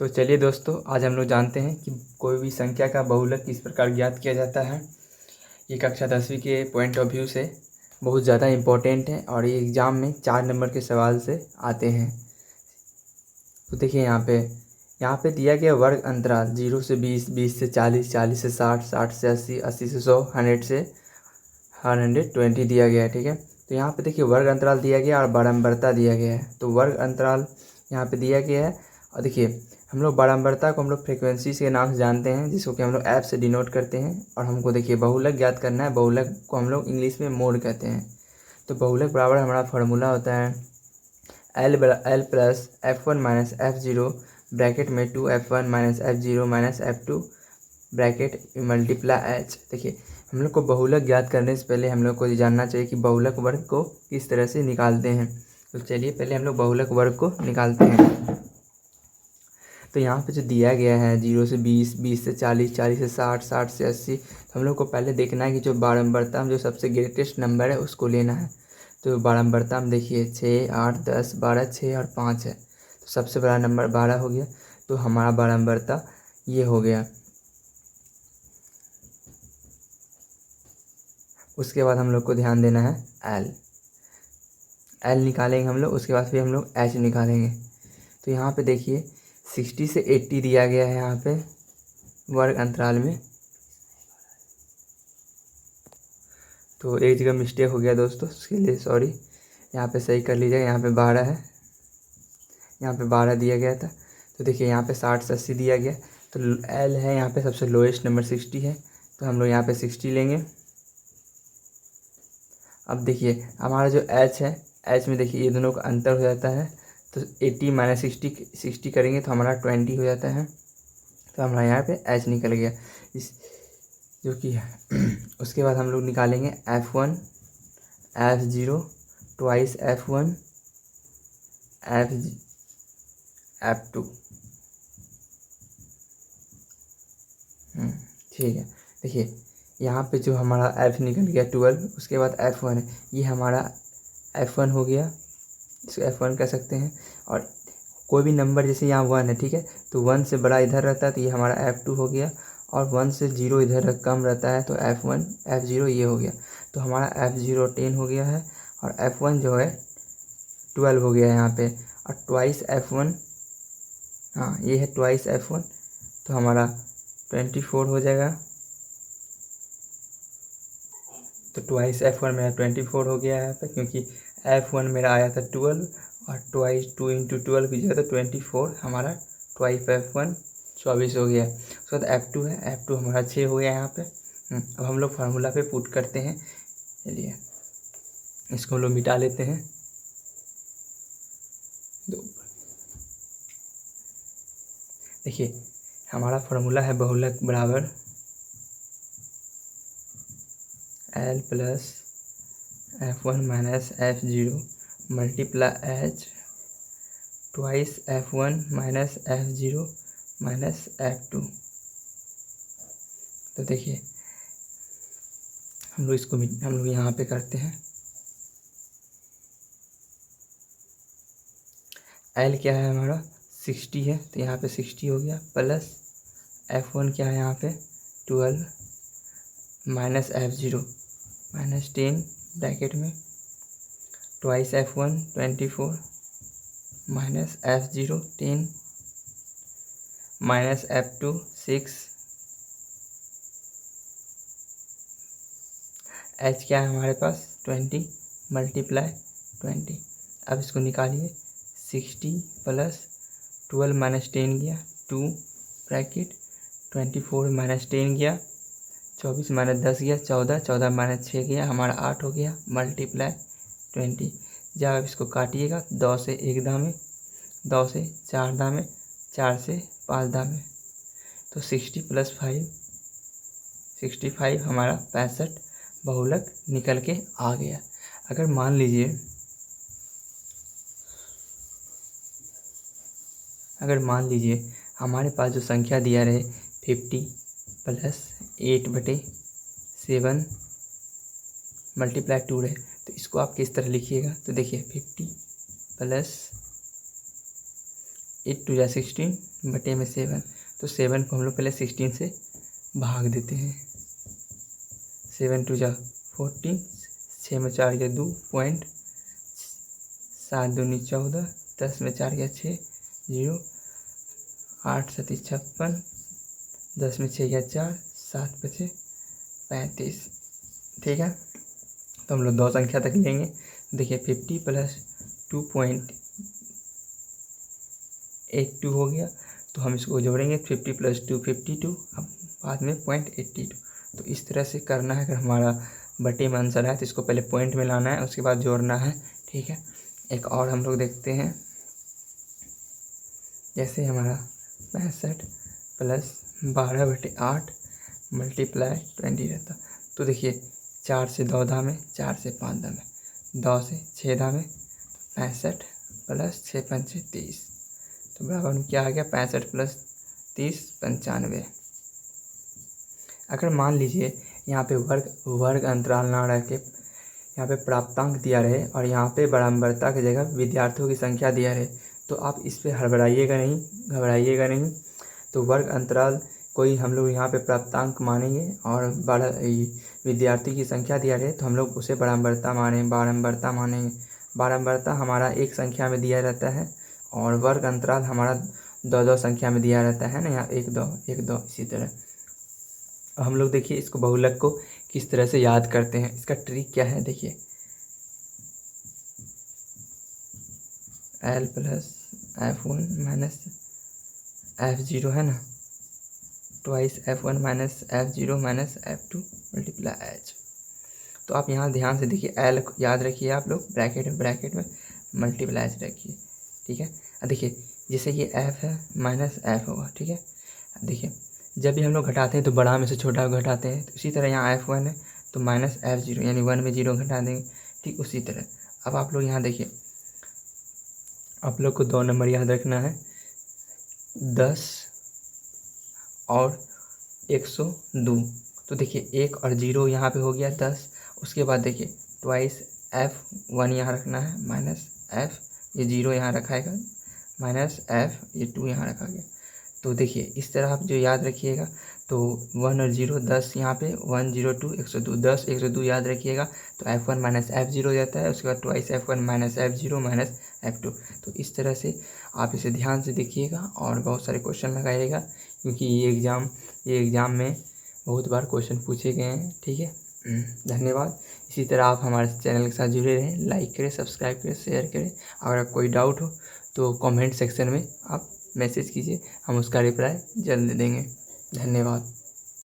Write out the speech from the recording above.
तो चलिए दोस्तों, आज हम लोग जानते हैं कि कोई भी संख्या का बहुलक किस प्रकार ज्ञात किया जाता है। ये कक्षा 10वीं के पॉइंट ऑफ व्यू से बहुत ज़्यादा इम्पोर्टेंट है और ये एग्ज़ाम में 4 नंबर के सवाल से आते हैं। तो देखिए यहाँ पे दिया गया वर्ग अंतराल 0 से 20, 20 से 40, 40 से 60, 60 से 80, 80 से 100, 100 से 120 दिया गया है। ठीक है, तो यहाँ पे देखिए वर्ग अंतराल दिया गया और बारंबारता दिया गया है। तो वर्ग अंतराल यहाँ पे दिया गया है और देखिए हम लोग बारंबारता को हम लोग फ्रिक्वेंसी के नाम से जानते हैं, जिसको कि हम लोग ऐप से डिनोट करते हैं। और हमको देखिए बहुलक ज्ञात करना है। बहुलक को हम लोग इंग्लिश में मोड कहते हैं। तो बहुलक बराबर हमारा फार्मूला होता है L plus F1 minus F0 bracket में 2F1 minus F0 minus F2 bracket multiply H. देखिए हम लोग को बहुलक ज्ञात करने से पहले हम लोग को ये जानना चाहिए कि बहुलक वर्ग को किस तरह से निकालते हैं। तो चलिए पहले हम लोग बहुलक वर्ग को निकालते हैं। तो यहाँ पे जो दिया गया है 0 से 20, 20 से 40, 40 से 60, 60 से 80, तो हम लोग को पहले देखना है कि जो बारंबारता में जो सबसे ग्रेटेस्ट नंबर है उसको लेना है। तो बारंबारता में देखिए 6, 8, 10, 12, 6 और 5 है। तो सबसे बड़ा नंबर 12 हो गया। तो हमारा बारंबारता ये हो गया। उसके बाद हम लोग को ध्यान देना है एल निकालेंगे हम लोग। उसके बाद फिर हम लोग एच निकालेंगे। तो यहाँ पे देखिए 60 से 80 दिया गया है यहाँ पे वर्ग अंतराल में। तो एक जगह मिस्टेक हो गया दोस्तों, उसके लिए सॉरी। यहाँ पे सही कर लीजिएगा। यहाँ पे 12 है, यहाँ पे 12 दिया गया था। तो देखिए यहाँ पे 60 से 80 दिया गया। तो एल है यहाँ पे सबसे लोएस्ट नंबर 60 है। तो हम लोग यहाँ पे 60 लेंगे। अब देखिए हमारा जो एच है, एच में देखिए ये दोनों का अंतर हो जाता है। तो 80 माइनस 60 करेंगे तो हमारा 20 हो जाता है। तो हमारा यहाँ पे एच निकल गया इस जो कि है। उसके बाद हम लोग निकालेंगे F1 F0 twice F1 F2। ठीक है, देखिए यहाँ पे जो हमारा F निकल गया 12। उसके बाद F1 है, ये हमारा F1 हो गया, इसको F1 कह सकते हैं। और कोई भी नंबर जैसे यहाँ 1 है, ठीक है, तो 1 से बड़ा इधर रहता है तो ये हमारा F2 हो गया। और 1 से 0 इधर कम रहता है तो F1 F0 ये हो गया। तो हमारा F0 10 हो गया है और F1 जो है 12 हो गया है यहाँ पे। और ट्वाइस F1, हाँ ये है ट्वाइस F1, तो हमारा 24 हो जाएगा। तो ट्वाइस F1 मेरा 24 हो गया है यहाँ पे, क्योंकि F1 मेरा आया था 12 और ट्वाइस 2 इंटू 12 की जगह तो 24 हमारा ट्वाइस F1 24 हो गया। उसके बाद F2 है, F2 हमारा 6 हो गया यहाँ पे। अब हम लोग फार्मूला पे पुट करते हैं। चलिए इसको हम लोग मिटा लेते हैं। देखिए हमारा फार्मूला है बहुलक बराबर L plus F1 minus F0 multiply H twice F1 minus F0 minus F2। तो देखिए हम लोग यहाँ पे करते हैं। L क्या है हमारा 60 है, तो यहाँ पे 60 हो गया। प्लस F1 क्या है यहाँ पे 12 माइनस F0 माइनस 10 ब्रैकेट में twice F1 24 minus F0 10 minus F2 6। H क्या है हमारे पास 20 मल्टीप्लाई 20। अब इसको निकालिए 60 प्लस 12 माइनस 10 गया 2 ब्रैकेट 24 माइनस 10 गया 24 माइनस 10 गया 14, 14 माइनस 6 गया हमारा 8 हो गया मल्टीप्लाई 20। जब आप इसको काटिएगा 2 से 1 दामे, 2 से 4 दामे, 4 से 5 दामे, तो 60 प्लस 5 65 हमारा 65 बहुलक निकल के आ गया। अगर मान लीजिए हमारे पास जो संख्या दिया रहे 50 प्लस 8/7 मल्टीप्लाई 2 रहे, तो इसको आप किस तरह लिखिएगा। तो देखिए 50 प्लस 8 2 जा 16 बटे में 7, तो 7 को हम लोग पहले 16 से भाग देते हैं। 7 2 जा 14, 6 में 4 गया 2 पॉइंट, 7 दूनी 14, 10 में 4 गया 6 0, 8 7 56, 10 में 6 गया 4, 7 बचे 35। ठीक है, तो हम लोग 2 संख्या तक लेंगे। देखिए 50 प्लस 2.82 हो गया, तो हम इसको जोड़ेंगे 50 प्लस 2 52, अब बाद में 0.82। तो इस तरह से करना है। अगर हमारा बटे में आंसर है तो इसको पहले पॉइंट में लाना है, उसके बाद जोड़ना है। ठीक है, एक और हम लोग देखते हैं, जैसे हमारा 65 प्लस 12/8 मल्टीप्लाई 20 रहता। तो देखिए 4 से 2 धामे, 4 से 5 धामे, 2 से 6 धामे, 65 प्लस 6 पंचे 30, तो बराबर में क्या आ गया 65 प्लस 30 95। अगर मान लीजिए यहाँ पे वर्ग अंतराल ना रह के यहाँ पे प्राप्तांक दिया रहे और यहाँ पे बराबरता की जगह विद्यार्थियों की संख्या दिया रहे, तो आप इस पे घबराइएगा नहीं। तो वर्ग अंतराल कोई हम लोग यहाँ पे प्राप्तांक मानेंगे और विद्यार्थी की संख्या दिया रहे तो हम लोग उसे बारंबारता मानेंगे। बारंबारता हमारा एक संख्या में दिया रहता है और वर्ग अंतराल हमारा 2 संख्या में दिया रहता है ना, यहाँ 1 2 इसी तरह। हम लोग देखिए इसको बहुलक को किस तरह से याद करते हैं, इसका ट्रिक क्या है। देखिए L plus F1 minus F0 है ना, twice F1 minus F0 minus F2 multiply H। तो आप यहाँ ध्यान से देखिए, L याद रखिए आप लोग ब्रैकेट में मल्टीप्लाई H रखिए। ठीक है, देखिए जैसे ये F है माइनस F होगा। ठीक है, देखिए जब भी हम लोग घटाते हैं तो बड़ा में से छोटा घटाते हैं, तो इसी तरह यहाँ F1 है तो माइनस F0 यानी 1 में 0 घटा देंगे। ठीक उसी तरह अब आप लोग यहाँ देखिए, आप लोग को 2 नंबर याद रखना है, 10 और 102। तो देखिए 1 और 0 यहाँ पे हो गया 10। उसके बाद देखिए ट्वाइस F1 यहाँ रखना है माइनस F, ये 0 यहाँ रखाएगा, माइनस F ये 2 यहाँ रखा गया। तो देखिए इस तरह आप जो याद रखिएगा, तो 1 और 0 10 यहाँ पे 1 0 2 102 10 102 याद रखिएगा, तो F1 माइनस F0 जाता है। उसके बाद twice F1 minus F0 minus F2। तो इस तरह से आप इसे ध्यान से देखिएगा और बहुत सारे क्वेश्चन लगाइएगा, क्योंकि ये एग्ज़ाम में बहुत बार क्वेश्चन पूछे गए हैं। ठीक है, धन्यवाद। इसी तरह आप हमारे चैनल के साथ जुड़े रहें, लाइक करें, सब्सक्राइब करें, शेयर करें। अगर कोई डाउट हो तो कमेंट सेक्शन में आप मैसेज कीजिए, हम उसका रिप्लाई जल्द देंगे। धन्यवाद।